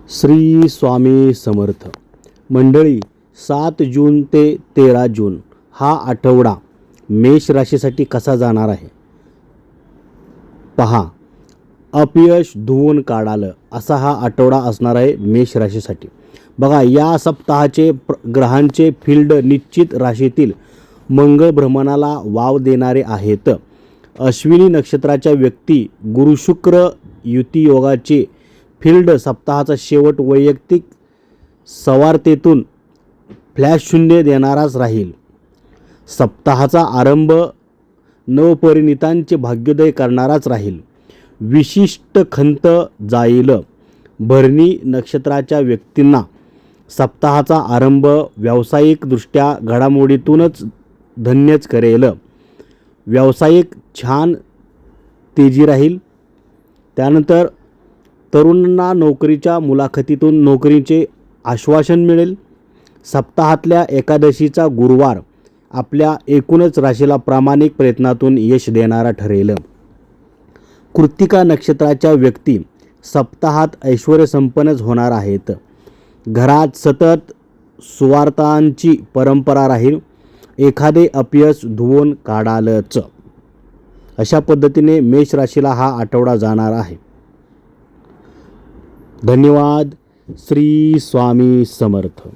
श्री स्वामी समर्थ मंडळी, 7 जून ते 13 जून हा आठवडा मेष राशीसाठी कसा जाणार आहे पहा. अपयश धुवून काढालं असा हा आठवडा असणार आहे मेष राशीसाठी. बघा, या सप्ताहाचे ग्रहांचे फील्ड निश्चित राशीतील मंगळ भ्रमणाला वाव देणारे आहेत. अश्विनी नक्षत्राच्या व्यक्ती गुरु शुक्र युती योगाचे फील्ड सप्ताहाचा शेवट वैयक्तिक सवारतेतून फ्लॅश शून्य देणाराच राहील. सप्ताहाचा आरंभ नवपरिणितांचे भाग्योदय करणाराच राहील. विशिष्ट खंत जाईल. भरणी नक्षत्राच्या व्यक्तींना सप्ताहाचा आरंभ व्यावसायिकदृष्ट्या घडामोडीतूनच धन्यच करेल. व्यावसायिक छान तेजी राहील. त्यानंतर तरुणांना नोकरीच्या मुलाखतीतून नोकरीचे आश्वासन मिळेल. सप्ताहातल्या एकादशीचा गुरुवार आपल्या एकूणच राशीला प्रामाणिक प्रयत्नातून यश देणारा ठरेल. कृत्तिका नक्षत्राच्या व्यक्ती सप्ताहात ऐश्वर्यसंपन्नच होणार आहेत. घरात सतत सुवार्तांची परंपरा राहील. एखादे अपयश धुवून काढालच. अशा पद्धतीने मेष राशीला हा आठवडा जाणार आहे. धन्यवाद. श्री स्वामी समर्थ.